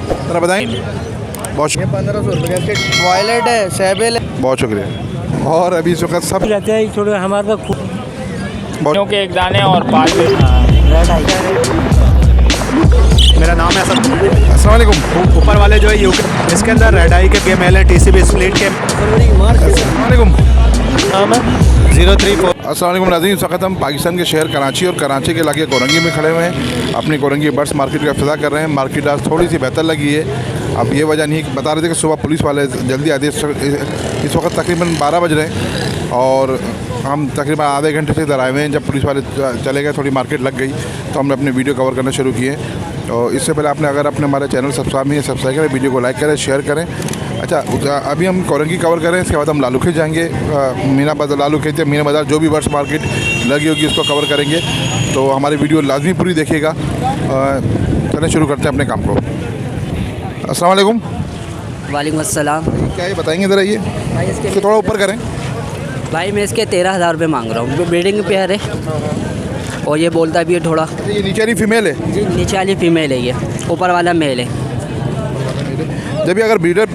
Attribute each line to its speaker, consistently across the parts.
Speaker 1: जरा बताएं। बहुत
Speaker 2: 1500 रुपये का वॉयलेट है, सेबल है।
Speaker 1: बहुत शुक्रिया। और अभी इस वक्त सब
Speaker 3: रहते हैं थोड़े हमारे
Speaker 1: बहुत
Speaker 4: के एक दाने और पाल
Speaker 5: मेरा नाम है असद।
Speaker 1: अस्सलाम वालेकुम।
Speaker 5: ऊपर वाले जो है यूके, इसके अंदर रेड आई के गेमेल है, TCB स्प्लिट के।
Speaker 1: अस्सलाम वालेकुम।
Speaker 5: नाम है 034।
Speaker 1: अस्सलाम वालेकुम नाज़रीन, इस वक्त हम पाकिस्तान के शहर कराची और कराची के इलाके कोरंगी में खड़े हुए हैं। अपनी कोरंगी बर्ड्स मार्केट का इफ्तिताह कर रहे हैं। मार्केट आज थोड़ी सी बेहतर लगी है। अब ये वजह नहीं, बता रहे थे कि सुबह पुलिस वाले जल्दी आते। इस वक्त तकरीबन 12 बज रहे हैं और हम तकरीबन आधे घंटे से इधर आए हुए हैं। जब पुलिस वाले चले गए, थोड़ी मार्केट लग गई तो हमने अपने वीडियो कवर करना शुरू किए। और इससे पहले आपने अगर अपने हमारे चैनल सब्सक्राइब नहीं है, सब्सक्राइब करें, वीडियो को लाइक करें, शेयर करें। अच्छा, अभी हम कोरंगी कवर करें, इसके बाद हम लालू खेत जाएंगे। मीना बाज़ार, लालू खेत या मीना बाज़ार, जो भी बर्ड्स मार्केट लगी होगी उसको कवर करेंगे। तो हमारी वीडियो लाजमी पूरी देखिएगा। चलें शुरू करते हैं अपने काम को। अस्सलाम वालेकुम।
Speaker 2: वालेकुम अस्सलाम।
Speaker 1: क्या ये बताएंगे ज़रा, ये
Speaker 2: भाई इसके
Speaker 1: थोड़ा ऊपर करें।
Speaker 2: भाई मैं इसके 13,000 रुपये मांग रहा हूँ। ब्रीडिंग पेयर है और ये बोलता भी है थोड़ा।
Speaker 1: ये नीचे वाली फीमेल है
Speaker 2: जी, नीचे वाली फीमेल है, ये ऊपर वाला मेल है।
Speaker 1: जब भी अगर ब्रीडर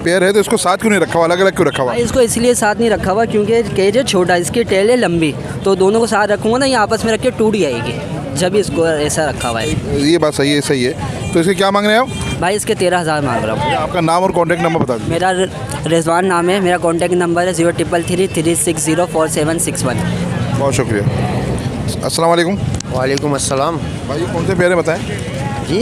Speaker 1: पेयर है तो इसको साथ क्यों नहीं रखा हुआ, अलग अलग क्यों रखा हुआ?
Speaker 2: भाई इसको इसलिए साथ नहीं रखा हुआ क्योंकि केज है छोटा, इसकी टेल है लंबी, तो दोनों को साथ रखूँगा ना, ये आपस में रख के टूट जाएगी, जब इसको ऐसा रखा हुआ है।
Speaker 1: ये बात सही है, सही है। तो इसके क्या मांग रहे हैं आप?
Speaker 2: भाई इसके 13,000 मांग रहा हूँ।
Speaker 1: आपका नाम और कॉन्टैक्ट नंबर बता दीजिए।
Speaker 2: मेरा रिजवान नाम है, मेरा कॉन्टैक्ट नंबर है 0333604761।
Speaker 1: बहुत शुक्रिया। अस्सलाम वालेकुम।
Speaker 6: वालेकुम अस्सलाम।
Speaker 1: भाई ये कौन से पेयर है बताएं?
Speaker 6: जी,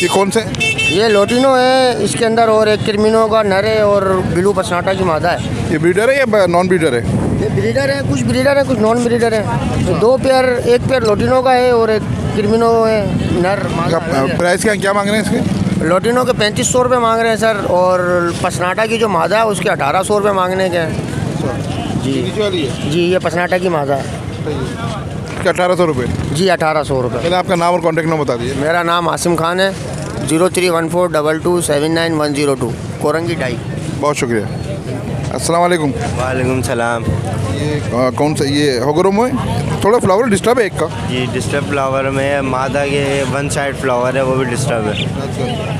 Speaker 1: ये कौन से?
Speaker 6: ये लोटिनो है, इसके अंदर और एक क्रिमिनो का नर है और ब्लू पसनाटा की मादा है।
Speaker 1: ये ब्रीडर है या नॉन ब्रीडर है?
Speaker 6: ये ब्रीडर है, कुछ ब्रीडर है, कुछ नॉन ब्रीडर है। तो दो पेयर, एक पेयर लोटिनो का है और एक क्रिमिनो है, नर मादा है।
Speaker 1: प्राइस क्या मांग रहे हैं इसके?
Speaker 6: लोटिनो के 3500 रुपये मांग रहे हैं सर, और पसनाटा की जो मादा है उसके 1800 रुपये मांगने के हैं। जी
Speaker 1: नीचे वाली है?
Speaker 6: जी, ये पसनाटा की मादा है।
Speaker 1: इसके 1800 रुपये?
Speaker 6: जी, 1800 रुपये।
Speaker 1: पहले आपका नाम और कॉन्टैक्ट नंबर बता दीजिए।
Speaker 6: मेरा नाम आसिम खान है, 03142279 कोरंगी डाई।
Speaker 1: बहुत शुक्रिया। अस्सलाम वालेकुम।
Speaker 7: वालेकुम सलाम।
Speaker 1: ये कौन सा, ये होगरोमो है? थोड़ा फ्लावर डिस्टर्ब है एक का।
Speaker 7: ये डिस्टर्ब फ्लावर में मादा के वन साइड फ्लावर है, वो भी डिस्टर्ब है।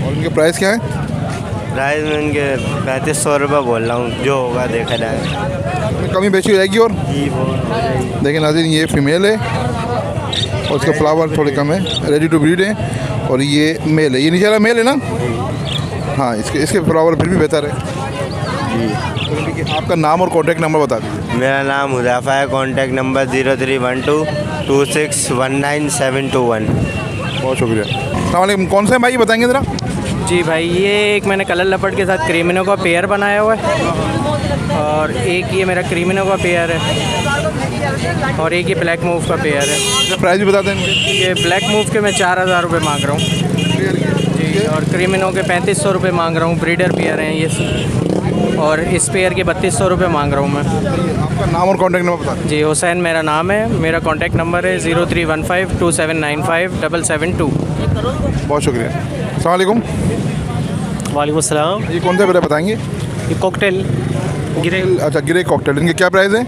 Speaker 1: और इनके प्राइस क्या है?
Speaker 7: प्राइस में इनके 3500 रुपये बोल रहा हूँ, जो होगा देखा जाए।
Speaker 1: कमी बेची हो जाएगी। और
Speaker 7: जी वो
Speaker 1: देखिए नाज़रीन, ये फीमेल है और इसका फ्लावर थोड़े कम है, रेडी टू ब्रीड है। और ये मेल है, ये नीचे वाला मेल है ना? हाँ, इसके फ्लावर फिर भी बेहतर है जी। आपका नाम और कॉन्टैक्ट नंबर बता दीजिए।
Speaker 7: मेरा नाम हुज़ैफ़ा है, कॉन्टैक्ट नंबर 0312261971।
Speaker 1: बहुत शुक्रिया। अस्सलाम वालेकुम। कौन से हैं भाई, बताएंगे ज़रा?
Speaker 3: जी भाई, ये एक मैंने कलर लपट के साथ क्रीमिनो का पेयर बनाया हुआ है, और एक ये मेरा क्रीमिनो का पेयर है, और एक ये ब्लैक मूव का पेयर है।
Speaker 1: प्राइस भी बता दें इनके।
Speaker 3: ये ब्लैक मूव के मैं 4000 रुपये मांग रहा हूँ जी, और क्रीमिनो के 3500 रुपये मांग रहा हूँ। ब्रीडर पेयर हैं ये, और इस पेयर के 3200 रुपये मांग रहा हूँ मैं।
Speaker 1: आपका नाम और कॉन्टैक्ट नंबर बता दीजिए।
Speaker 3: जी, हुसैन मेरा नाम है, मेरा कॉन्टैक्ट नंबर है 031527957772।
Speaker 1: बहुत शुक्रिया। अस्सलाम वालेकुम।
Speaker 3: वालेकुम सलाम।
Speaker 1: ये कौन से पेयर बताएंगे?
Speaker 3: ये कॉकटेल गिरे
Speaker 1: अच्छा, गिरे कॉकटेल। इनके क्या प्राइस है?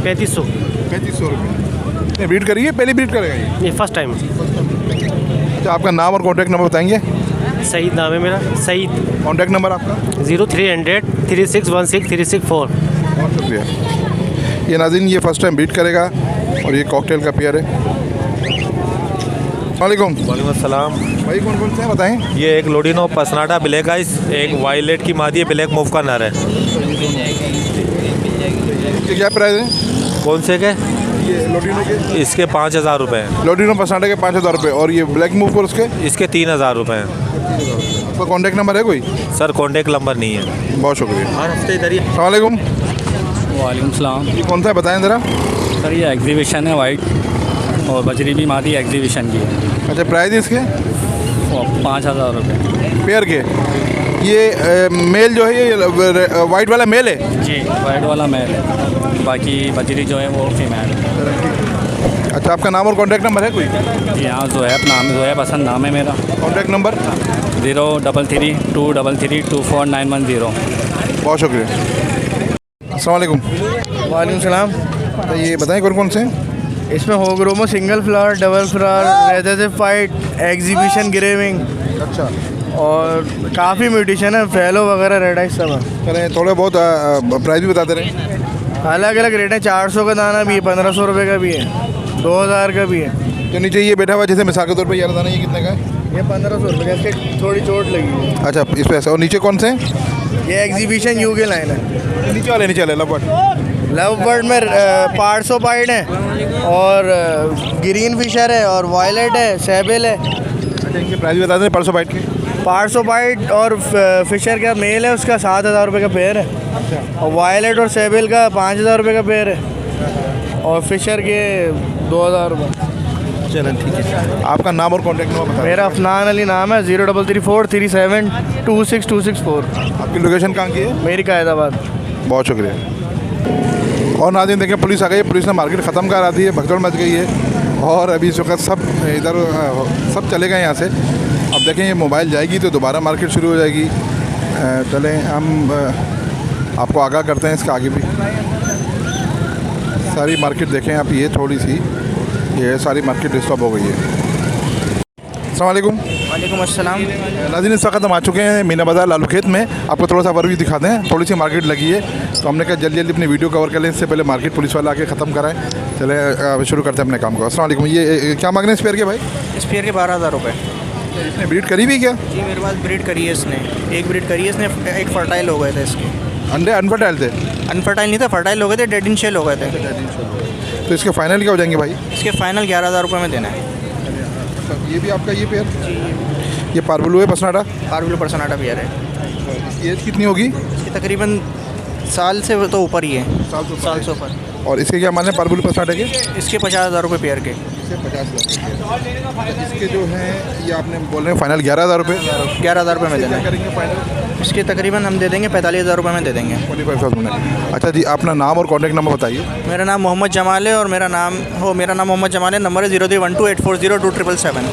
Speaker 3: 3500।
Speaker 1: 3500 रुपये। ब्रीड करिए, पहली ब्रीड करेगा ये?
Speaker 3: First time.
Speaker 1: अच्छा, आपका नाम और कॉन्टैक्ट नंबर बताएंगे?
Speaker 3: सईद नाम है मेरा, सईद।
Speaker 1: कॉन्टैक्ट नंबर आपका?
Speaker 3: 030036163664।
Speaker 1: बहुत शुक्रिया। ये नाज़रीन, ये फर्स्ट टाइम ब्रीड करेगा और ये कॉकटेल का पेयर है। वालेकुम।
Speaker 8: वालेकुम अस्सलाम।
Speaker 1: भाई कौन कौन से हैं बताएं?
Speaker 8: ये एक लोडिनो पसनाटा ब्लैक आइस, एक वायलेट की मादी है, ब्लैक मूव का नर है।
Speaker 1: इसके क्या प्राइस है?
Speaker 8: कौन से के?
Speaker 1: ये लोडिनो के?
Speaker 8: इसके 5000 रुपये हैं।
Speaker 1: लोडिनो पसनाटा के 5000 रुपये। और ये ब्लैक मूव पर उसके?
Speaker 8: इसके 3000 रुपये हैं।
Speaker 1: आपका कॉन्टैक्ट नंबर है कोई?
Speaker 8: सर कॉन्टैक्ट नंबर नहीं है।
Speaker 1: बहुत शुक्रिया।
Speaker 8: हर हफ्ते इधर ही।
Speaker 1: अस्सलाम वालेकुम।
Speaker 3: वालेकुम सलाम।
Speaker 1: ये कौन सा है बताएं ज़रा?
Speaker 3: सर ये एग्जीबिशन है वाइट, और बजरी भी मादी एग्जीबिशन की है।
Speaker 1: अच्छा, प्राइस है इसके?
Speaker 3: 5000 रुपये
Speaker 1: पेयर के। ये मेल जो है, ये वाइट वाला मेल है?
Speaker 3: जी, वाइट वाला मेल है, बाकी बजरी जो है वो फीमेल है।
Speaker 1: अच्छा, आपका नाम और कॉन्टैक्ट नंबर है कोई?
Speaker 3: जी हाँ, ज़ोहैब नाम है, ज़ोहैब हसन नाम है मेरा।
Speaker 1: Contact number?
Speaker 3: 033233249110।
Speaker 1: बहुत शुक्रिया। अस्सलाम वालेकुम।
Speaker 2: वालेकुम सलाम।
Speaker 1: तो ये बताएं कौन कौन से हैं?
Speaker 2: इसमें होगरोमो सिंगल फ्लावर, डबल फ्लावर, रेदर से फाइट, एग्जीबिशन, ग्रेविंग।
Speaker 1: अच्छा,
Speaker 4: और काफ़ी म्यूटिशन है, फैलो वगैरह रेड आइस सब है।
Speaker 1: चलें थोड़े बहुत प्राइस भी बताते रहे।
Speaker 4: अलग अलग रेट है, 400 का दाना भी है, 1500 रुपये का भी है, 2000 का भी है।
Speaker 1: जो नीचे ये बैठा हुआ जैसे मिसाल के तौर पे ये दाना ये कितने का है?
Speaker 4: ये 1500 रुपये का, इसके थोड़ी चोट लगी है।
Speaker 1: अच्छा इस पे ऐसा। और नीचे कौन से हैं?
Speaker 4: ये एग्जीबिशन यू के लाइन है।
Speaker 1: नीचे वाले लवबर्ड।
Speaker 4: लव बर्ड में पार्सोपाइड है और ग्रीन फिशर है और वायलेट है, सेबल है।
Speaker 1: अच्छा इनके प्राइस भी बता दें परसों बाइट के।
Speaker 4: पार्सोपाइड और फिशर का मेल है, उसका 7000 रुपये का पेयर है। और वायलेट और सेबल का 5000 रुपये का पेयर है और फिशर के 2000 रुपये।
Speaker 1: चलें ठीक है। आपका नाम और कॉन्टैक्ट नंबर बताएं।
Speaker 4: मेरा अफनान अली नाम है, 0334372664।
Speaker 1: आपकी लोकेशन कहाँ की है?
Speaker 4: मेरी कायदाबाद।
Speaker 1: बहुत शुक्रिया। और नाज़रीन देखें पुलिस आ गई है, पुलिस ने मार्केट ख़त्म करा दी है, भगदड़ मच गई है और अभी इस वक्त सब इधर सब चले गए यहाँ से। अब देखें ये मोबाइल जाएगी तो दोबारा मार्केट शुरू हो जाएगी। चलें हम आपको आगाह करते हैं इसके आगे भी। सारी मार्केट देखें आप, ये थोड़ी सी ये सारी मार्केट डिस्टर्ब हो गई है। अस्सलाम वालेकुम।
Speaker 3: वालेकुम अस्सलाम।
Speaker 1: नाज़रीन इस वक्त हम आ चुके हैं मीना बाज़ार लालू खेत में। आपको थोड़ा सा ओवरव्यू दिखाते हैं। थोड़ी सी मार्केट लगी है तो हमने कहा जल्दी जल्दी अपनी वीडियो कवर कर लें, इससे पहले मार्केट पुलिस वाले आके ख़त्म कराएं। चले शुरू करते हैं अपने काम को। अस्सलाम वालेकुम। ये क्या मांग रहे हैं स्पेयर के भाई?
Speaker 3: स्पेयर के 12000 रुपये।
Speaker 1: इसने ब्रीड करी भी क्या?
Speaker 3: जी मेरे पास ब्रीड करी है इसने, एक ब्रीड करी है इसने, एक फर्टाइल हो गए थे इसके।
Speaker 1: अंडे अनफर्टाइल थे?
Speaker 3: अनफर्टाइल नहीं था, फर्टाइल हो गए थे, डेड इन शेल हो गए थे।
Speaker 1: तो इसके फाइनल क्या हो जाएंगे भाई?
Speaker 3: इसके फाइनल 11000 रुपये में देना है।
Speaker 1: ये भी आपका ये पेयर? ये पारबुलू है पसनाटा?
Speaker 3: पारबुलू पर्सनाटा पेयर है।
Speaker 1: एज कितनी होगी?
Speaker 3: इसकी तकरीबन साल से तो ऊपर ही है, साल से ऊपर।
Speaker 1: और इसके क्या मान है पारबुलू पसनाटे के?
Speaker 3: इसके 50000 रुपये पेयर के।
Speaker 1: इसके 50,000। इसके जो हैं ये आपने बोल रहे हैं फाइनल 11000 रुपये?
Speaker 3: 11000 रुपये में देना है।
Speaker 1: करेंगे फाइनल?
Speaker 3: इसके तकरीबन हम दे देंगे 45000 रुपये में दे देंगे।
Speaker 1: 45,000। अच्छा जी अपना नाम और कॉन्टैक्ट नंबर बताइए।
Speaker 3: मेरा नाम मोहम्मद जमाल है और मेरा नाम मोहम्मद जमाल है। नंबर है 0312840277।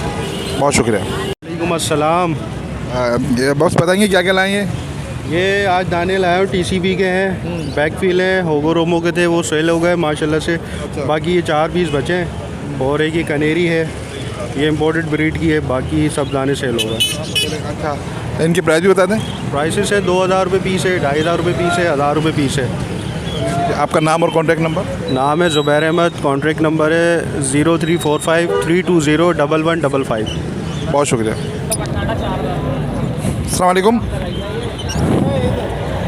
Speaker 1: बहुत शुक्रिया।
Speaker 4: वालेकुम अस्सलाम।
Speaker 1: ये बस बताएंगे क्या क्या लाए हैं?
Speaker 4: ये आज दाने लाए हो, TCB के हैं, बैकफिल हैं, होगो रोमो के थे, वो सेल हो गए माशाल्लाह से। बाकी ये 4 पीस बचे हैं और एक ये कनेरी है, ये इम्पोर्टेड ब्रीड की है, बाकी सब दाने सेल हो गए।
Speaker 1: अच्छा इनकी प्राइस भी बता दें।
Speaker 4: प्राइसेस है 2000 रुपये पीस है, 2500 रुपये पीस है, 1000 रुपये पीस है।
Speaker 1: आपका नाम और कॉन्टैक्ट नंबर?
Speaker 4: नाम है ज़ुबैर अहमद, कॉन्टैक्ट नंबर है 034532011155।
Speaker 1: बहुत शुक्रिया। अस्सलाम वालेकुम।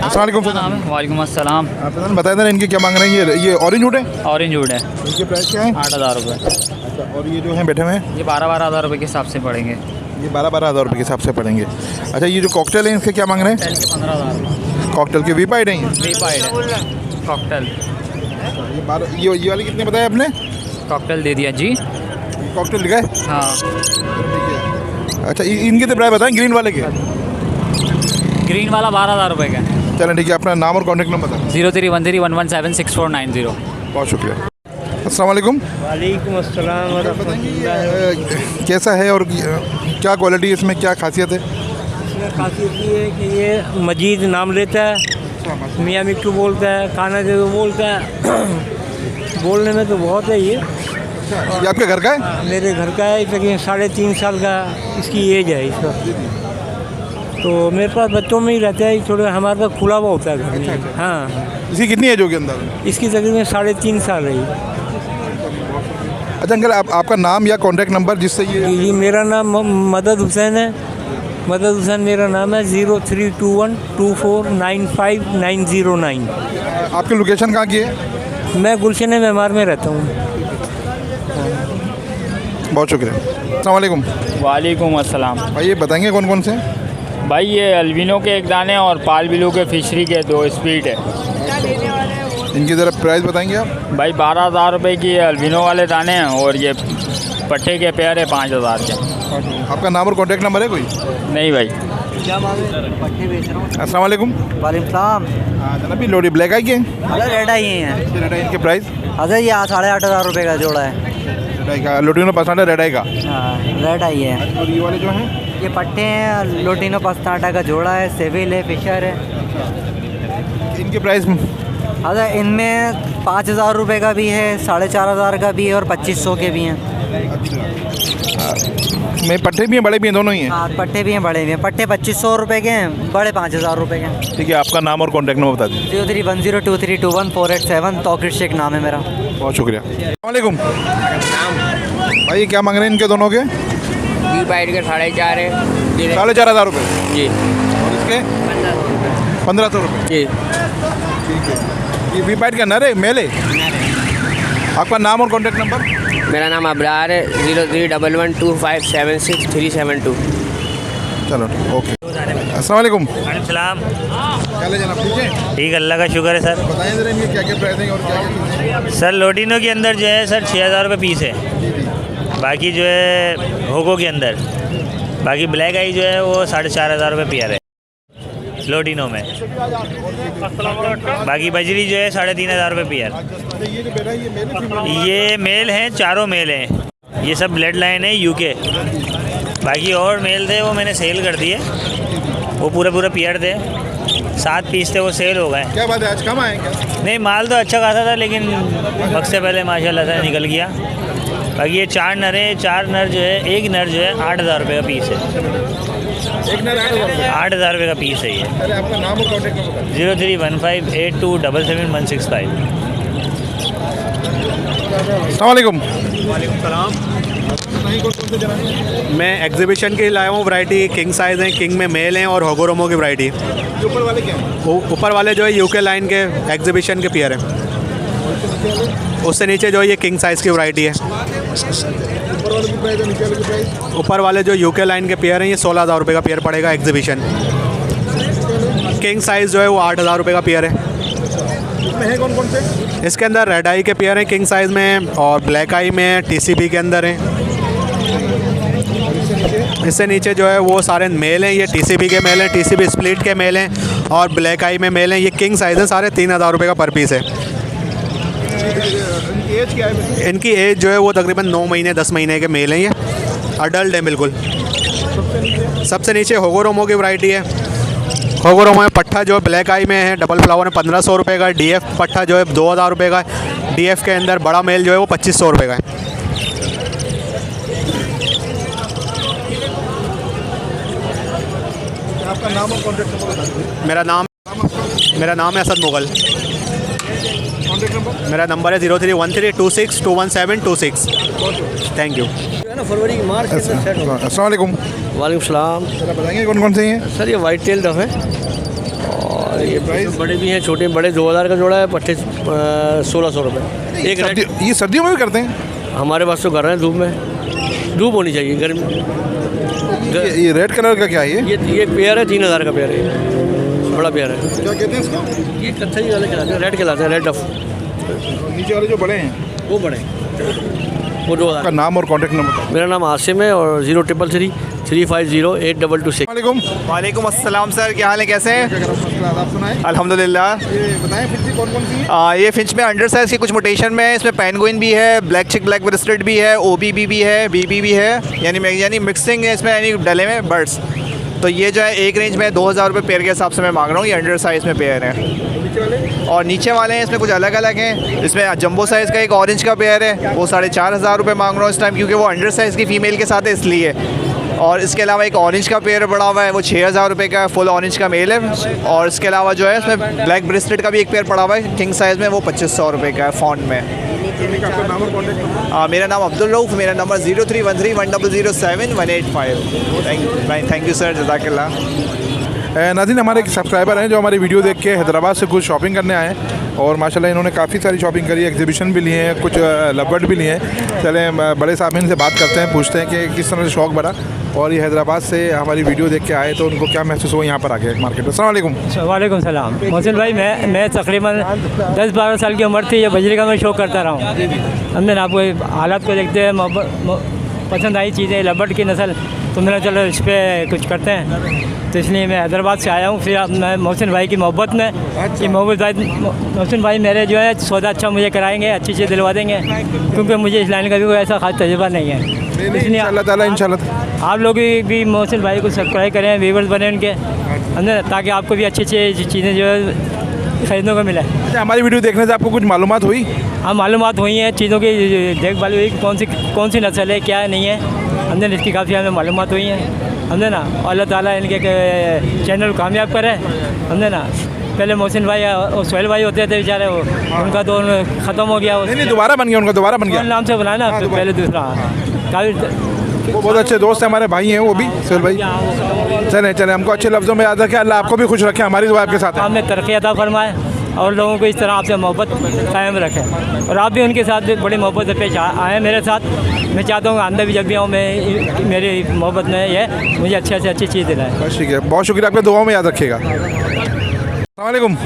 Speaker 1: अस्सलाम वालेकुम फैज़ान।
Speaker 9: वालेकुम अस्सलाम।
Speaker 1: फैज़ान बताए दें इनके क्या मांग रहे हैं? ये ऑरेंज वुड है?
Speaker 9: ऑरेंज वुड है।
Speaker 1: इनके प्राइस क्या है?
Speaker 9: 8000 रुपये।
Speaker 1: अच्छा और ये जो हैं बैठे हुए हैं?
Speaker 9: ये 12-12 हज़ार रुपये के हिसाब से पड़ेंगे।
Speaker 1: ये 12-12 रुपये के हिसाब से पड़ेंगे। अच्छा ये जो कॉकटेल है इसके क्या मांग रहे हैं?
Speaker 9: 15,000।
Speaker 1: कॉकटेल के वीपाइड हैं ये?
Speaker 9: वीपाइड है कॉकटेल।
Speaker 1: ये 12 ये वाली कितने बताए आपने?
Speaker 9: कॉकटेल दे दिया जी।
Speaker 1: कॉकटेल दिखाए?
Speaker 9: हाँ।
Speaker 1: अच्छा इनके तो प्राइस बताएं ग्रीन वाले के।
Speaker 9: ग्रीन वाला 12,000 रुपये का है।
Speaker 1: चलें ठीक है अपना नाम और कॉन्टैक्ट नंबर बताएं।
Speaker 9: 0313117649
Speaker 1: बहुत शुक्रिया। अस्सलाम वालेकुम।
Speaker 4: वालेकुम अस्सलाम।
Speaker 1: बताएंगे कैसा है और क्या क्वालिटी है इसमें, क्या खासियत है?
Speaker 10: खासियत ये है कि ये मजीद नाम लेता है, मियाँ मिट्टू बोलता है, खाना दे दो बोलता है। बोलने में तो बहुत है ये
Speaker 1: आपके घर का है?
Speaker 10: मेरे घर का है, लेकिन 3.5 साल का इसकी एज है इसका। तो मेरे पास बच्चों में ही रहता है, थोड़ा हमारे पास खुला हुआ होता है घर में। हाँ।
Speaker 1: इसकी कितनी एज होगी अंदर?
Speaker 10: इसकी तकरीबन 3.5 साल है।
Speaker 1: अच्छा अंकल आपका नाम या कॉन्टैक्ट नंबर जिससे
Speaker 10: ये मेरा नाम मदद हुसैन है। मदद हुसैन मेरा नाम है। 032124959909।
Speaker 1: आपकी लोकेशन कहाँ की है?
Speaker 10: मैं गुलशन मेमार में रहता हूँ।
Speaker 1: बहुत शुक्रिया। अस्सलाम वालेकुम।
Speaker 9: वालेकुम अस्सलाम।
Speaker 1: भाई ये बताएंगे कौन कौन से?
Speaker 9: भाई ये अल्बिनो के एक दाने और पाल बिलू के फिशरी के 2 स्पीड है।
Speaker 1: इनकी ज़रा प्राइस बताएंगे आप?
Speaker 9: भाई 12,000 रुपये की अल्बिनो वाले दाने हैं और ये पट्टे के पेयर है 5,000 के।
Speaker 1: आपका नाम और कॉन्टैक्ट नंबर है कोई?
Speaker 9: नहीं भाई।
Speaker 1: अस्सलाम वालेकुम।
Speaker 2: वालेकुम सलाम।
Speaker 1: हाँ जनाब लोडी ब्लैक आई के?
Speaker 2: अरे रेड आई हैं।
Speaker 1: रेड आई इनके प्राइस?
Speaker 2: अरे ये 8,500 रुपये का जोड़ा है।
Speaker 1: रेड आई का लोटिनो पसनाटा रेड आई का?
Speaker 2: हाँ रेड आई है।
Speaker 1: और ये वाले जो हैं?
Speaker 2: ये पट्टे हैं, लोटिनो पस्ताटा का जोड़ा है, सेविल है, फिशर है।
Speaker 1: इनके प्राइस?
Speaker 2: अरे इनमें 5,000 रुपये का भी है, 4,500 का भी है और 2,500 के भी हैं।
Speaker 1: इसमें पट्टे भी हैं, बड़े भी हैं, दोनों ही हैं?
Speaker 2: हाँ पट्टे भी हैं, बड़े भी हैं। पट्टे 2500 रुपये के हैं, बड़े 5000 रुपये के हैं।
Speaker 1: ठीक है, आपका नाम और कॉन्टैक्ट नंबर बता दीजिए।
Speaker 2: 0310232148 नाम है मेरा।
Speaker 1: बहुत शुक्रिया। अस्सलामुअलैकुम भाई, क्या मांग रहे हैं इनके दोनों के?
Speaker 3: वी बाइट के 4.5 है।
Speaker 1: 4,500 रुपये
Speaker 3: जी।
Speaker 1: और इसके 1,500 रुपये।
Speaker 3: जी।
Speaker 1: ठीक है, ये वी पैड का नर है, मेल है? आपका नाम और कॉन्टैक्ट नंबर?
Speaker 3: मेरा नाम अबरार है। 03112576
Speaker 1: चलो ओके। अस्सलाम वालेकुम।
Speaker 8: सलाम।
Speaker 1: क्या ले जनाब, ठीक है?
Speaker 8: ठीक, अल्लाह का शुक्र है सर।
Speaker 1: बताएं जरा इनके क्या क्या प्राइस हैं और क्या क्या चीज़ें हैं?
Speaker 8: सर लोटिनो के अंदर जो है सर 6,000 रुपये पीस है। बाकी जो है होगो के अंदर, बाकी ब्लैक आई जो है वो 4,500 रुपये पेयर है लोटिनो में। बाकी बजरी जो है 3,500 रुपये पेयर। ये मेल हैं, चारों मेल हैं। ये सब ब्लड लाइन है यूके। बाकी और मेल थे वो मैंने सेल कर दिए, वो पूरे पेयर थे। 7 पीस थे, वो सेल हो गए।
Speaker 1: क्या बात है, आज कम आए क्या?
Speaker 8: नहीं, माल तो अच्छा खासा था लेकिन वक्त से पहले माशाल्लाह से निकल गया। बाकी ये 4 नर हैं, 4 नर जो है, एक नर जो है 8,000 रुपये का पीस है।
Speaker 1: एक नर
Speaker 8: 8,000 रुपये का पीस है ये।
Speaker 1: पहले आपका नाम और कॉन्टैक्ट नंबर?
Speaker 8: 031582777165।
Speaker 1: अस्सलाम वालेकुम।
Speaker 5: मैं एग्जीबिशन के लाया हूँ वैरायटी। किंग साइज़ हैं, किंग में मेल हैं और होगोरोमो की वैरायटी।
Speaker 1: ऊपर वाले क्या हैं?
Speaker 5: ऊपर वाले जो है यूके लाइन के एग्जीबिशन के पेयर हैं। उससे नीचे जो है ये किंग साइज़ की वैरायटी है।
Speaker 1: ऊपर वाले की प्राइस और नीचे वाले की प्राइस?
Speaker 5: ऊपर वाले जो यूके लाइन के पेयर हैं ये 16,000 रुपये का पेयर पड़ेगा एग्जीबिशन। किंग साइज़ जो है वो 8,000 रुपये का पेयर है।
Speaker 1: इसमें है कौन कौन से?
Speaker 5: इसके अंदर रेड आई के पेयर हैं किंग साइज़ में, और ब्लैक आई में टीसीबी के अंदर हैं। इससे नीचे जो है वो सारे मेल हैं। ये टीसीबी के मेल हैं, टीसीबी स्प्लिट के मेल हैं, और ब्लैक आई में मेल हैं। ये किंग साइज़ है, सारे 3,000 रुपये का पर पीस है।
Speaker 1: इनकी एज क्या है?
Speaker 5: इनकी एज जो है वो तकरीबन 9 महीने 10 महीने के मेल हैं। ये अडल्ट है बिल्कुल। सबसे नीचे होगोरोमो की वैरायटी है। होगोरोमो में पट्ठा जो ब्लैक आई में है, डबल फ्लावर है, 1,500 रुपये का। डीएफ पट्ठा जो है 2,000 रुपये का। डीएफ के अंदर बड़ा मेल जो है वो 2,500 रुपये का है।
Speaker 1: आपका नाम और कॉन्टैक्ट नंबर बता दीजिए।
Speaker 5: मेरा नाम है असद मुगल।
Speaker 1: Contact number?
Speaker 5: मेरा नंबर है 031326217226। Thank you.
Speaker 1: अस्सलाम वालेकुम।
Speaker 3: वालेकुम सलाम।
Speaker 1: जरा बताएंगे कौन कौन से हैं?
Speaker 3: सर ये वाइट टेल डफ है, और ये बड़े भी हैं, छोटे बड़े 2,000 का जोड़ा है। पट्टे 1,600 रुपये एक।
Speaker 1: ये सर्दियों में भी करते हैं?
Speaker 3: हमारे पास तो कर रहे हैं, धूप होनी चाहिए, गर्मी।
Speaker 1: ये रेड कलर का क्या है?
Speaker 3: ये पेयर है, 3,000 का पेयर है। बड़ा पेयर है।
Speaker 1: क्या कहते हैं इसको?
Speaker 3: ये कत्थई वाले खिलाते हैं, रेड खिलाते हैं, रेड डफ।
Speaker 1: नीचे वाले जो बड़े हैं
Speaker 3: वो बड़े, वो 2,000।
Speaker 1: आपका नाम और कॉन्टैक्ट नंबर?
Speaker 3: मेरा नाम आसिम है, और 033335082226।
Speaker 5: वालेकुम अस्सलाम सर, क्या हाल है, कैसे हैं?
Speaker 1: आप सुनाएं।
Speaker 5: अल्हम्दुलिल्लाह।
Speaker 1: ये बताएं फिर कौन कौन सी?
Speaker 5: ये फिंच में अंडर साइज़ की कुछ मोटेशन में है। इसमें पेंगुइन भी है, ब्लैक चिक ब्लैक ब्रेस्टेड भी है, ओबीबी भी है, बीबी भी है, यानी मिक्सिंग है इसमें, यानी डले में बर्ड्स। तो ये जो है एक रेंज में 2,000 रुपये पेयर के हिसाब से मैं मांग रहा हूँ। ये अंडर साइज़ में पेयर है। और नीचे वाले हैं इसमें कुछ अलग अलग हैं। इसमें जंबो साइज़ का एक ऑरेंज का पेयर है, वो 4,500 रुपये मांग रहा हूँ इस टाइम, क्योंकि वो अंडर साइज़ की फ़ीमेल के साथ है इसलिए। और इसके अलावा एक ऑरेंज का पेयर बड़ा हुआ है, वो 6,000 रुपये का फुल ऑरेंज का मेल है। और इसके अलावा जो है इसमें ब्लैक ब्रेस्टेड का भी एक पेयर पड़ा हुआ है किंग साइज़ में, वो 2,500 रुपये का है फॉन्ट में।
Speaker 1: आपका नाम और कॉन्टैक्ट?
Speaker 5: मेरा नाम अब्दुल रऊफ़। मेरा नंबर 03131007 थैंक यू सर, जज़ाकल्लाह।
Speaker 1: नाज़रीन, हमारे एक सब्सक्राइबर हैं जो हमारी वीडियो देख के हैदराबाद से कुछ शॉपिंग करने आए हैं, और माशाल्लाह इन्होंने काफ़ी सारी शॉपिंग करी है, एग्जीबिशन भी लिए हैं, कुछ लबर्ड भी लिए हैं। चलें बड़े साहब इनसे बात करते हैं, पूछते हैं कि किस तरह से शौक़ बढ़ा, और ये हैदराबाद से हमारी वीडियो देख के आए तो उनको क्या महसूस हुआ यहाँ पर आके मार्केट में। अस्सलाम वालेकुम।
Speaker 10: वालेकुम सलाम। मोहसिन भाई, मैं तकरीबन 10-12 साल की उम्र थी, ये बजरी का मैं शौक़ करता रहा हूँ। हमने आपको हालात को देखते हैं, पसंद आई चीज़ें, लबर्ड की नस्ल, तो मैंने चलो इस पर कुछ करते हैं, तो इसलिए मैं हैदराबाद से आया हूँ। फिर मैं मोहसिन भाई की मोहब्बत में कि मोहसिन भाई मेरे जो है सौदा अच्छा मुझे कराएंगे, अच्छी चीज़ दिलवा देंगे, क्योंकि मुझे इस लाइन का भी कोई ऐसा खास तजुर्बा नहीं है। इसलिए
Speaker 1: अल्लाह ताला इंशाल्लाह
Speaker 10: आप लोग भी मोहसिन भाई को सब्सक्राइब करें, व्यूवर्स बने उनके अंदर, ताकि आपको भी अच्छी अच्छी चीज़ें जो है ख़रीदने को मिले।
Speaker 1: अच्छा, हमारी वीडियो देखने से आपको कुछ मालूमात हुई?
Speaker 10: हाँ, मालूमात हुई हैं, चीज़ों की देखभाल हुई, कौन सी नस्ल है, क्या नहीं है, हमने इसकी काफ़ी हमें मालूमात हुई हैं, हमने ना। अल्लाह ताला इनके चैनल कामयाब करे, हमने ना। पहले मोहसिन भाई और सोहेल भाई होते थे बेचारे, वो उनका तो ख़त्म हो गया।
Speaker 1: नहीं दोबारा बन गया, उनका दोबारा बन गया,
Speaker 10: नाम से बुलाया ना पहले दूसरा। काफ़ी
Speaker 1: वो बहुत अच्छे दोस्त हैं हमारे, भाई हैं वो भी, सोहेल भाई। चलें चलें, हमको अच्छे लफ्ज़ों में याद रखें, अल्लाह आपको भी खुश रखे, हमारी दुआ आपके साथ है।
Speaker 10: आपने तरक्की अता फरमाए और लोगों को इस तरह आपसे मोहब्बत कायम रखें, और आप भी उनके साथ भी बड़ी मोहब्बत से पेश आए मेरे साथ। मैं चाहता हूँ आंदा भी जब भी आऊँ मैं, मेरी मोहब्बत में ये मुझे अच्छे से अच्छी चीज़ दिलाए।
Speaker 1: बस ठीक है, बहुत शुक्रिया, आपके दुआओं में याद रखिएगा। अस्सलाम वालेकुम।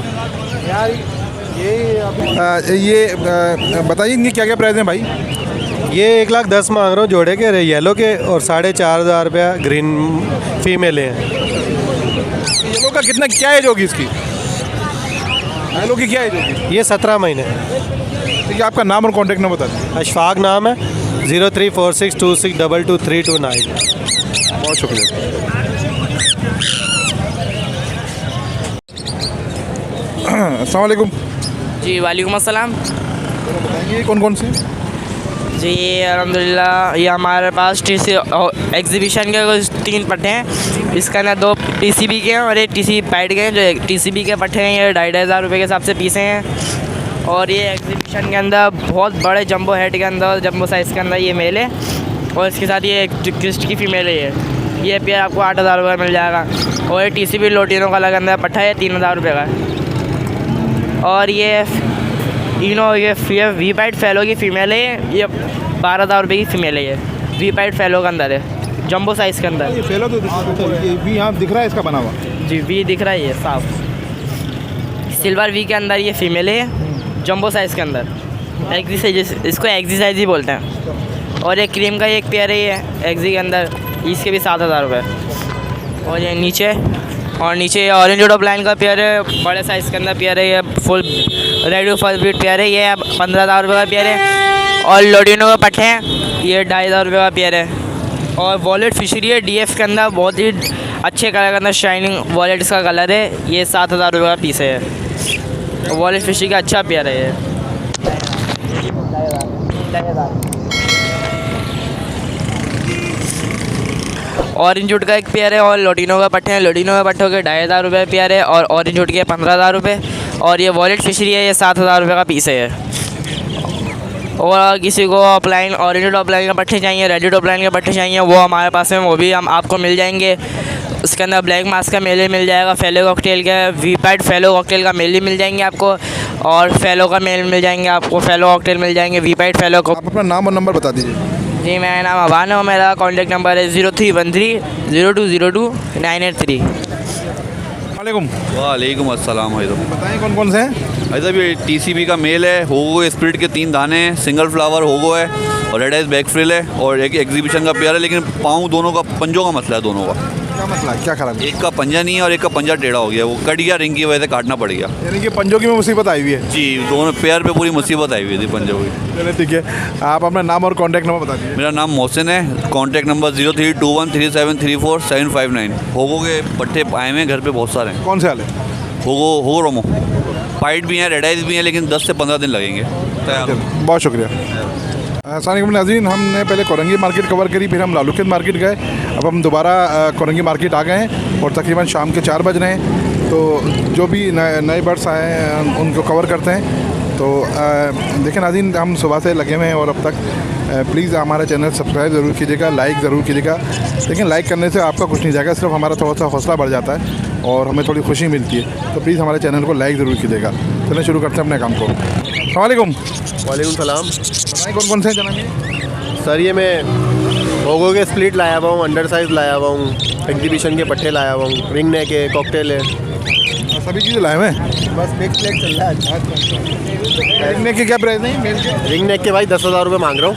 Speaker 1: ये बताइए इनके क्या क्या प्राइस हैं भाई?
Speaker 4: ये 1,10,000 मांग रहा हूँ जोड़े के येलो के, और 4,500 रुपया ग्रीन फीमेल है।
Speaker 1: येलो का कितना, क्या एज होगी इसकी? येलो की क्या एज होगी?
Speaker 4: ये 17 महीने।
Speaker 1: ठीक है, आपका नाम और कॉन्टैक्ट नंबर बता दीजिए।
Speaker 4: अशफाक नाम है, 0346262239।
Speaker 1: बहुत शुक्रिया। अस्सलाम वालेकुम।
Speaker 3: जी वालेकुम अस्सलाम।
Speaker 1: बताएंगे कौन कौन से?
Speaker 3: जी अल्हम्दुलिल्लाह, ये हमारे पास टीसी एग्जीबिशन के कुछ 3 पट्टे हैं। इसके अंदर 2 टीसीबी के हैं और एक टीसी पैड के हैं। जो टीसीबी के पट्टे हैं ये 2,500 रुपये के हिसाब से पीसे हैं, और ये एग्जीबिशन के अंदर बहुत बड़े जंबो हेड के अंदर, जंबो साइज़ के अंदर ये मेल है, और इसके साथ ये क्रिस्ट की फ़ीमेल है। ये पेयर आपको 8,000 रुपये मिल जाएगा। और ये टीसीबी लोटिनो का लगा अंदर पट्टा है 3,000 रुपये का। और ये तीनों ये वी पाइट फैलो की फ़ीमेल है, ये 12,000 रुपये की फ़ीमेल है। ये वी पाइट फैलो के अंदर है, जंबो साइज़ के अंदर।
Speaker 1: ये फैलो तो ये भी यहाँ दिख रहा है इसका बना हुआ।
Speaker 3: जी वी दिख रहा है ये साफ, सिल्वर वी के अंदर ये फ़ीमेल है, जंबो साइज़ के अंदर। इसको एक्सरसाइज ही बोलते हैं। और ये क्रीम का एक पेयर है ये एग्जी के अंदर, इसके भी 7,000 रुपये। और ये नीचे ये ऑरेंज डॉप लाइन का पेयर है, बड़े साइज़ के अंदर पेयर है। ये full radio first beat pair है, ये 15,000 रुपये का पेयर है। और लोडिनो के पट्टे हैं, ये 2,500 रुपये का पेयर है। और वॉलेट फिशरी है डीएफ के अंदर, बहुत ही अच्छे कलर के अंदर शाइनिंग वॉलेट इसका कलर है, ये 7,000 रुपये का पीस है। वॉलेट फिशरी का अच्छा पेयर है ये। ऑरेंज वुड का एक पेयर है, और लोटिनो का पट्टे हैं। लोटिनो के पट्टों के 2,500 रुपये पेयर है, और ऑरेंज वुड के 15,000 रुपये। और ये वॉलेट फिशरी है, ये 7,000 रुपये का पीस है। और किसी को ऑफलाइन ऑरेंज ऑफलाइन के पट्टे चाहिए, रेड ऑफलाइन के पट्टे चाहिए, वो हमारे पास में, वो भी हम आपको मिल जाएंगे। उसके अंदर ब्लैक मास्क का मेल मिल जाएगा, फेलो कॉकटेल का वी पैड फेलो कॉकटेल का मेल मिल जाएंगे आपको, और फेलो का मेल मिल जाएंगे आपको, फेलो कॉकटेल मिल जाएंगे, वी पैड फेलो को।
Speaker 1: आप अपना नाम और नंबर बता दीजिए।
Speaker 3: जी मेरा नाम अबान है, मेरा कॉन्टैक्ट नंबर है 0313 0202 983।
Speaker 1: वालेकुम।
Speaker 11: वालेकुम अस्सलाम भाई साहब।
Speaker 1: बताएं कौन कौन से हैं?
Speaker 11: भाई साहब ये टीसीबी का मेल है, होगो स्प्रिट के 3 दाने हैं, सिंगल फ्लावर होगो है, और रेड आइज बैक फ्रिल है, और एक एग्जीबिशन का पेयर है। लेकिन पाँव दोनों का, पंजों का मसला है दोनों का।
Speaker 1: क्या मसला है, क्या खराब है?
Speaker 11: एक का पंजा नहीं है और एक का पंजा टेढ़ा हो गया, वो कट गया, रिंग की वजह से काटना पड़ गया।
Speaker 1: यानी कि पंजों की मुसीबत आई हुई है।
Speaker 11: जी दोनों पेयर पे पूरी मुसीबत आई हुई थी पंजों की।
Speaker 1: चलिए ठीक है, आप अपना नाम और कॉन्टैक्ट नंबर बता दीजिए।
Speaker 11: मेरा नाम मोहसिन है, कॉन्टैक्ट नंबर 03213734 होगो के पट्टे आए हुए हैं घर पे बहुत सारे हैं।
Speaker 1: कौन से वाले?
Speaker 11: होगो रोमो पाइट भी हैं, रेड आइज भी हैं, लेकिन 10 से 15 दिन लगेंगे तैयार।
Speaker 1: बहुत शुक्रिया। अस्सलाम नाज़रीन, हमने पहले कोरंगी मार्केट कवर करी, फिर हम लालूकिन मार्केट गए, अब हम दोबारा कोरंगी मार्केट आ गए हैं और तकरीबन शाम के 4 बज रहे हैं। तो जो भी नए बर्ड्स आए हैं उनको कवर करते हैं। तो देखें नाज़रीन, हम सुबह से लगे हुए हैं और अब तक प्लीज़ हमारा चैनल सब्सक्राइब ज़रूर कीजिएगा, लाइक ज़रूर कीजिएगा। लेकिन लाइक करने से आपका कुछ नहीं जाएगा, सिर्फ हमारा थोड़ा सा हौसला बढ़ जाता है और हमें थोड़ी खुशी मिलती है। तो प्लीज़ हमारे चैनल को लाइक ज़रूर कीजिएगा। चलिए शुरू करते हैं अपने काम को। अस्सलाम वालेकुम।
Speaker 4: वालेकुम सलाम।
Speaker 1: बताएं कौन कौन से हैं जनाब?
Speaker 4: सर ये मैं होगो के स्प्लिट लाया हुआ हूँ, अंडर साइज़ लाया हुआ हूँ, एग्जीबिशन के पट्टे लाया हुआ हूँ, रिंग नेक है, कॉकटेल है,
Speaker 1: सभी चीज़ें लाए हुए हैं।
Speaker 4: बस नेक्स्ट फ्लैग चल रहा है।
Speaker 1: रिंग नेक के क्या प्राइस नहीं मेल के?
Speaker 4: रिंग नेक के भाई 10,000 रुपये मांग रहा हूँ।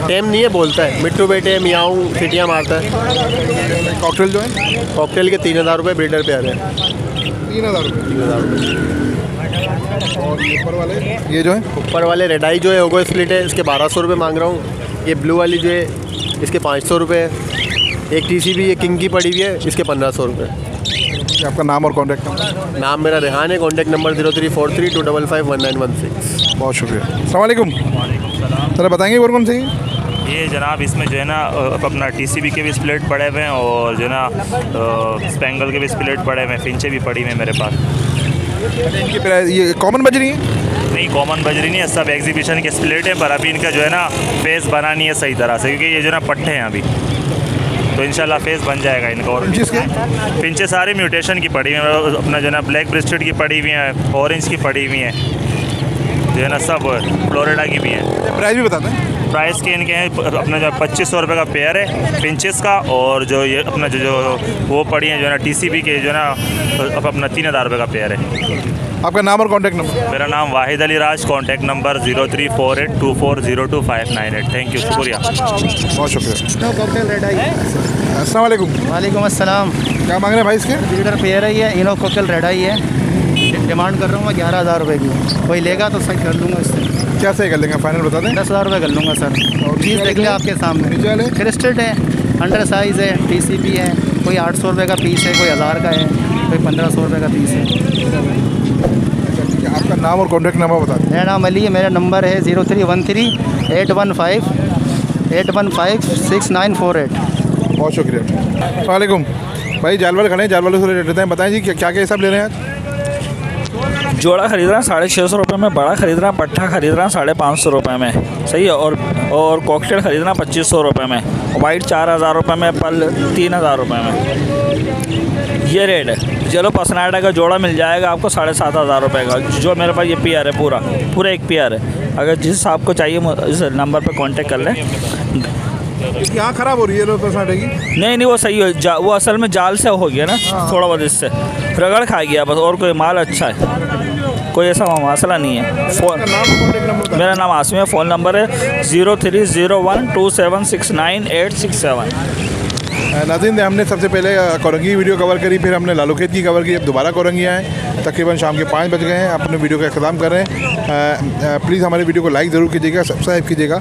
Speaker 4: टेम नहीं है, बोलता है मिट्टू बेटे मियाऊँ सीटियाँ मारता है।
Speaker 1: कॉकटेल जो है?
Speaker 4: कॉकटेल के 3,000 रुपये ब्रीडर पे आ रहे हैं।
Speaker 1: 3,000 रुपये।
Speaker 4: 3,000 रुपये।
Speaker 1: और ये ऊपर वाले ये जो है?
Speaker 4: ऊपर वाले रेड आई जो है होगो स्प्लिट है, इसके 1,200 रुपये मांग रहा हूँ। ये ब्लू वाली जो है इसके 500 रुपये है। एक टीसीबी ये किंग की पड़ी हुई है, इसके 1,500 रुपये।
Speaker 1: आपका नाम और कॉन्टैक्ट नंबर?
Speaker 4: नाम मेरा रेहान है, कॉन्टैक्ट नंबर 034325519116।
Speaker 1: बहुत शुक्रिया। अस्सलाम वालेकुम। सर बताएंगे और कौन सी?
Speaker 8: ये जनाब इसमें जो है ना अपना टीसीबी के भी स्प्लिट पड़े हुए हैं और जो है ना स्पेंगल के भी स्प्लिट पड़े हुए हैं, फिंचे भी पड़ी हुई हैं मेरे पास।
Speaker 1: इनकी प्राइस ये कॉमन बजरी है?
Speaker 8: नहीं कॉमन बजरी नहीं है, सब एग्जीबिशन के स्प्लिट है, पर अभी इनका जो है ना फेस बना नहीं है सही तरह से, क्योंकि ये जो है ना पट्टे हैं अभी, तो इंशाल्लाह फेस बन जाएगा इनका। और फिंचे सारी म्यूटेशन की पड़ी हुई हैं, अपना जो है ना ब्लैक ब्रेस्टेड की पड़ी हुई हैं, ऑरेंज की पड़ी हुई हैं, जो है ना सब फ्लोरिडा की भी हैं।
Speaker 1: प्राइस भी बता दें।
Speaker 8: प्राइस के इनके हैं अपना जो 2500 रुपये का पेयर है फिंचेस का, और जो ये अपना जो वो पड़ी हैं जो है ना टीसीबी के जो है ना अपना 3000 रुपये का पेयर है।
Speaker 1: आपका नाम और कॉन्टैक्ट नंबर?
Speaker 8: मेरा नाम वाहिद अली राज, कॉन्टैक्ट नंबर 034824025598। थैंक यू, शुक्रिया,
Speaker 1: बहुत शुक्रिया।
Speaker 6: कॉकटेल रेड आई।
Speaker 1: अस्सलाम वालेकुम।
Speaker 6: वालेकुम अस्सलाम।
Speaker 1: क्या मांग रहे हैं भाई इसके?
Speaker 6: ब्रीडर पेयर है ये, इनो कॉकटेल रेड आई है, डिमांड कर रहा हूँ मैं 11000 रुपये की। कोई लेगा तो सही कर लूँगा इससे।
Speaker 1: क्या सही कर लेंगे, फाइनल बता दें?
Speaker 6: 10000 रुपये कर लूँगा सर। और चीज़ देख लें आपके सामने,
Speaker 1: नीचे वाले
Speaker 6: क्रिस्टल है, अंडर साइज़ है, टीसीबी है, कोई 800 रुपये का पीस है, कोई 1000 का है, कोई 1500 रुपये का पीस है।
Speaker 1: आपका नाम और कॉन्टैक्ट नंबर बता दें।
Speaker 6: मेरा नाम अली है, मेरा नंबर है 0313
Speaker 1: बहुत शुक्रिया। वालेकुम भाई, जाल वाले खड़े हैं, जाल वाले से रेट देते हैं। बताएं जी क्या क्या हिसाब ले रहे हैं आज?
Speaker 12: जोड़ा खरीद रहे हैं 650 रुपये में, बड़ा खरीद रहे हैं, पट्ठा खरीद रहे हैं 550 रुपये में, सही है। और कॉकटेल खरीद रहे हैं 2500 रुपये में, वाइट 4000 रुपये में, पल 3000 रुपये में, ये रेट है। चलो पसनाडा का जोड़ा मिल जाएगा आपको 7500 रुपये का। जो मेरे पास ये पेयर है पूरा एक पेयर है। अगर जिस आपको चाहिए इस नंबर पर कांटेक्ट कर लें।
Speaker 1: यहाँ ख़राब हो रही है लोग पसनाडे की?
Speaker 12: नहीं वो सही है, वो असल में जाल से हो गया ना, थोड़ा बहुत इससे रगड़ खा गया बस, और कोई माल अच्छा है, कोई ऐसा मसला नहीं है। फ़ोन मेरा नाम आसमी है, फ़ोन नंबर है 03012769
Speaker 1: नाज़रीन, हमने सबसे पहले कोरंगी की वीडियो कवर करी, फिर हमने लालूखेत की कवर की, अब दोबारा कोरंगी आए। तकरीबन शाम के 5 बज गए हैं। अपने वीडियो का अख्ताम कर रहे हैं। प्लीज़ हमारे वीडियो को लाइक ज़रूर कीजिएगा, सब्सक्राइब कीजिएगा।